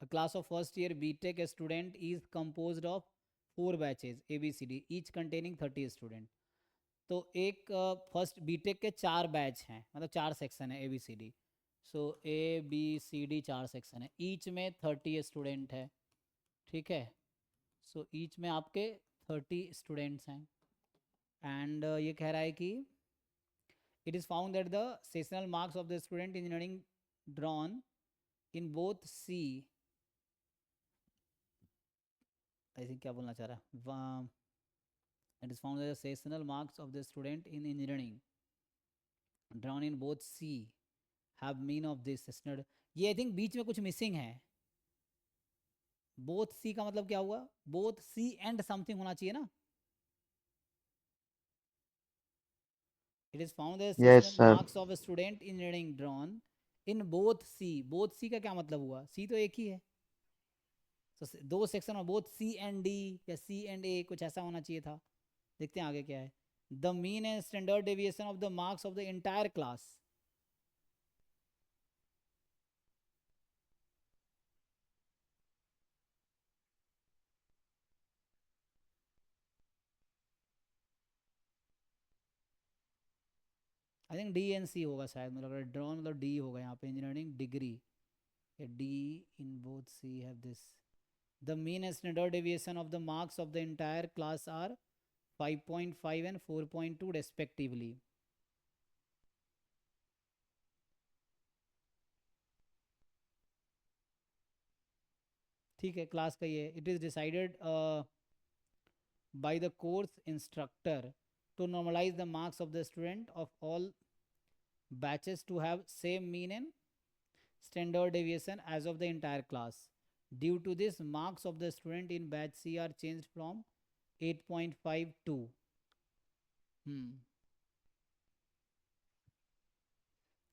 A class of first year BTech student is composed of 4 batches ABCD each containing 30 student. तो एक first BTech के 4 batch हैं, मतलब 4 section है ABCD. सो ABCD 4 section है, each में 30 स्टूडेंट है. ठीक है. सो ईच में आपके 30 स्टूडेंट्स हैं. एंड ये कह रहा है कि it is found that the sessional marks of the student engineering drawn in both C, I think क्या बोलना चाह रहा है, it is found that the sessional marks of the student in engineering drawn in both C have mean of this sessional. ये I think बीच में कुछ missing है. Both C का मतलब क्या हुआ? बोथ सी एंड समथिंग होना चाहिए ना. It is found that Yes, sessional sir. Marks of a student engineering drawn in both C. Both C का क्या मतलब हुआ? सी तो एक ही है. तो दो सेक्शन में बोथ सी एंड डी या सी एंड ए कुछ ऐसा होना चाहिए था. देखते हैं आगे क्या है. The mean and standard deviation of the marks of the entire class. I think D and C होगा शायद, मुझे लग रहा है. ड्रॉन मतलब डी होगा यहाँ पे, engineering degree. D in both C have this. The mean and standard deviation of the marks of the entire class are 5.5 and 4.2 respectively. ठीक है, क्लास का ये. It is decided by the course instructor to normalize the marks of the student of all batches to have same mean and standard deviation as of the entire class. Due to this, marks of the student in batch C are changed from 8.5 to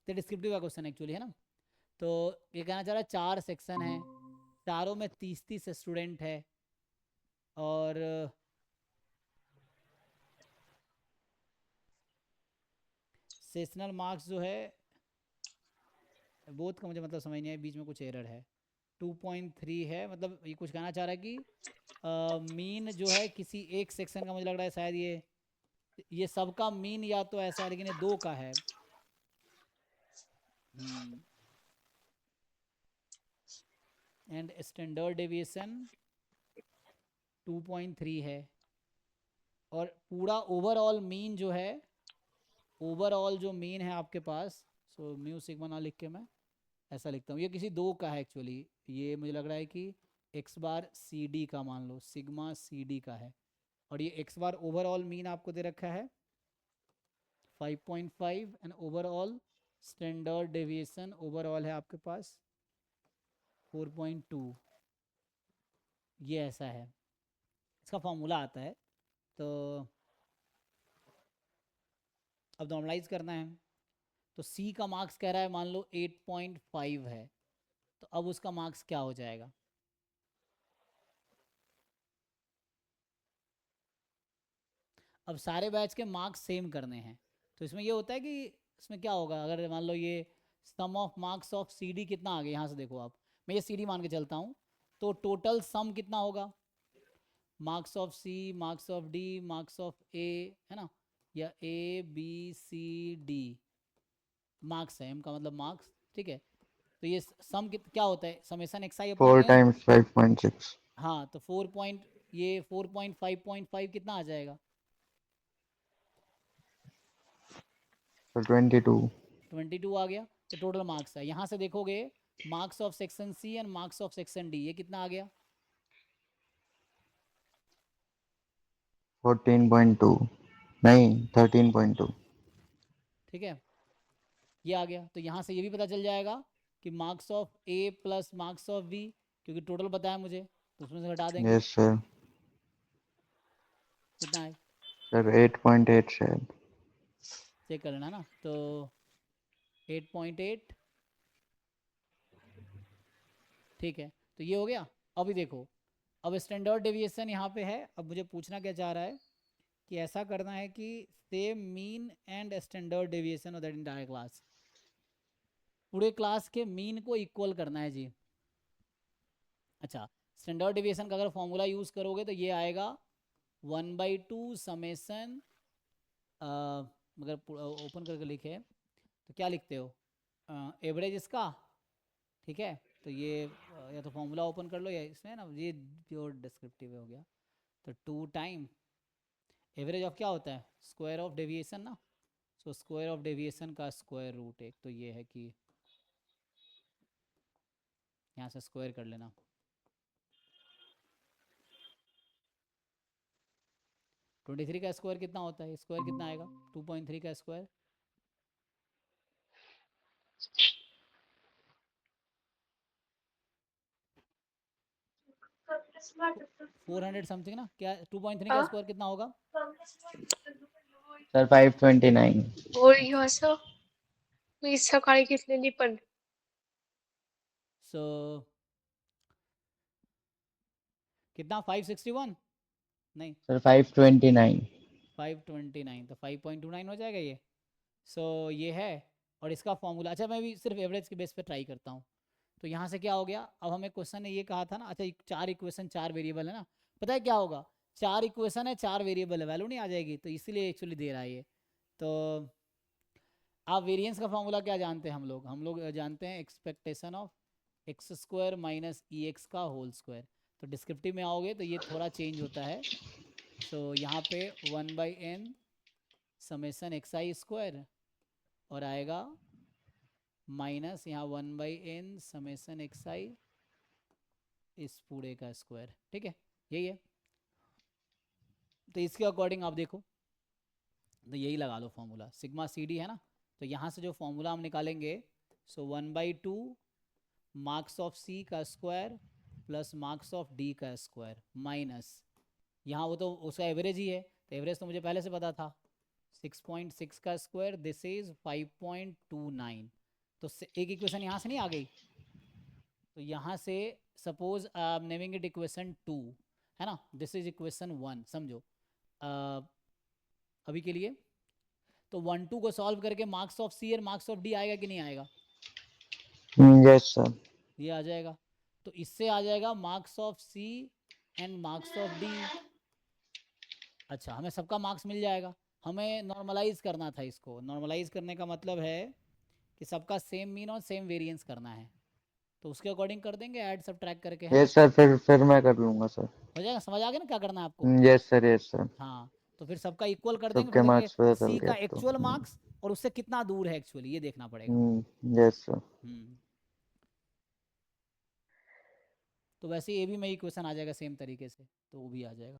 तो descriptive का question actually है ना. तो ये कहना चाह रहा है 4 सेक्शन है, चारों में 30-30 स्टूडेंट है. और सेशनल मार्क्स जो है बोथ का मुझे मतलब समझ नहीं आया, बीच में कुछ एरर है. 2.3 है, मतलब ये कुछ कहना चाह रहा है कि मीन जो है किसी एक सेक्शन का, मुझे लग रहा है शायद ये सबका मीन या तो ऐसा है, लेकिन ये दो का है. एंड स्टैंडर्ड डेविएशन 2.3 है. और पूरा ओवरऑल मीन जो है, ओवरऑल जो मीन है आपके पास, सो म्यू सिग्मा ना लिख के मैं ऐसा लिखता हूँ, ये किसी दो का है एक्चुअली. ये मुझे लग रहा है कि एक्स बार सी डी का, मान लो सिग्मा सी डी का है. और ये एक्स बार ओवरऑल मीन आपको दे रखा है 5.5 and overall standard deviation overall है आपके पास 4.2. ये ऐसा है, इसका फॉर्मूला आता है. तो अब नॉर्मलाइज करना है. तो सी का मार्क्स कह रहा है मान लो 8.5 है, तो अब उसका मार्क्स क्या हो जाएगा? अब सारे बैच के मार्क्स सेम करने हैं. तो इसमें ये होता है कि इसमें क्या होगा, अगर मान लो ये sum of marks of C D कितना आ गया, यहाँ से देखो आप, मैं ये सी डी मान के चलता हूँ. तो टोटल सम कितना होगा? Marks of C, marks of D, marks of A, है ना, या A B C D. Marks है, एम का मतलब मार्क्स. ठीक है. तो ये सम क्या होता है? समेशन एक्स आई अपॉन 4 ए ना. times 5.6. हाँ, तो 4.5.5 कितना आ जाएगा? So 22. 22 आ गया. तो टोटल मार्क्स है, यहाँ से देखोगे marks of section C and marks of section D, ये कितना आ गया? 14.2. नहीं, 13.2. ठीक है, ये आ गया. तो यहाँ से ये भी पता चल जाएगा कि marks of A plus marks of B, क्योंकि टोटल बताया मुझे, तो उसमें से घटा देंगे. Yes, sir. कितना है Sir, 8.8 शायद. चेक कर लेना ना. तो 8.8. ठीक है, तो ये हो गया. अभी देखो, अब स्टैंडर्ड डेविएशन यहाँ पे है. अब मुझे पूछना क्या चाह रहा है कि ऐसा करना है कि same mean and standard deviation of that entire class, पूरे क्लास के मीन को इक्वल करना है जी. अच्छा, स्टैंडर्ड डिविएशन का अगर फॉर्मूला यूज़ करोगे तो ये आएगा 1/2 समेसन, अगर ओपन करके लिखे तो क्या लिखते हो, एवरेज इसका, ठीक है। तो ये या तो फॉर्मूला ओपन कर लो या इसमें ना, ये प्योर डिस्क्रिप्टिव हो गया। तो 2 टाइम एवरेज ऑफ क्या होता है, स्क्वायर ऑफ डेविएशन ना। सो स्क्वायर ऑफ डेविएशन का स्क्वायर रूट एक, तो ये है कि यहाँ से स्क्वायर कर लेना। 23 का स्क्वायर कितना होता है, स्क्वायर कितना आएगा 2.3 का स्क्वायर, 400 समथिंग ना, क्या 2.3 का स्क्वायर कितना होगा। सर 529. होळी असं मी सकाळी घेतलेली पण सो कितना 561, नहीं सर 529. 529, तो 5.29 हो जाएगा ये। सो ये है, और इसका फॉर्मूला, अच्छा मैं भी सिर्फ एवरेज के बेस पे ट्राई करता हूँ। तो यहाँ से क्या हो गया, अब हमें क्वेश्चन ने ये कहा था ना, अच्छा 4 इक्वेशन 4 वेरिएबल है ना, पता है क्या होगा, 4 इक्वेशन है 4 वेरिएबल है, वैल्यू नहीं आ जाएगी, तो इसीलिए एक्चुअली दे रहा है ये। तो आप वेरिएंस का फॉर्मूला क्या जानते हैं, हम लोग जानते हैं expectation of x square minus E x का होल स्क्वायर। तो डिस्क्रिप्टिव में आओगे तो ये थोड़ा चेंज होता है। सो यहाँ पे 1/n समेसन एक्स आई स्क्वायर, और आएगा माइनस यहाँ 1/n समेसन एक्स आई इस पूरे का स्क्वायर, ठीक है, यही है। तो इसके अकॉर्डिंग आप देखो, तो यही लगा लो फॉर्मूला, सिग्मा सी डी है ना। तो यहाँ से जो फॉर्मूला हम निकालेंगे, सो 1/2 मार्क्स ऑफ सी का square plus marks of D का स्क्वायर माइनस, यहाँ वो तो उसका एवरेज ही है, तो एवरेज तो मुझे पहले से पता था 6.6 का स्क्वायर, दिस इज 5.29। तो एक इक्वेशन यहाँ से नहीं आ गई, तो यहाँ से सपोज नेमिंग इट इक्वेशन 2 है ना, दिस इज इक्वेशन 1 समझो अभी के लिए। तो 1-2 को सॉल्व करके मार्क्स ऑफ सी और मार्क्स ऑफ डी आएगा कि नहीं आएगा, Yes, sir. ये आ जाएगा। तो इससे आ जाएगा marks of C and marks of D. अच्छा, हमें सबका मार्क्स मिल जाएगा, हमें नॉर्मलाइज करना था इसको। नॉर्मलाइज करने का मतलब है कि सबका सेम मीन और सेम वेरिएंस करना है, तो उसके अकॉर्डिंग कर देंगे ऐड सब ट्रैक करके, है ना। Yes, sir. फिर मैं कर लूंगा सर. हो जाएगा, समझ आ गया ना क्या करना है आपको। Yes, sir. Yes, sir. हाँ, तो फिर सबका इक्वल कर देंगे, फिर सबके देखेंगे मार्क्स पता चल सी गया का अब तो. एक्चुअल मार्क्स और उससे कितना दूर है एक्चुअली, ये देखना पड़ेगा। Yes, sir. हम्म तो वैसे ये भी में इक्वेशन आ जाएगा सेम तरीके से, तो वो भी आ जाएगा।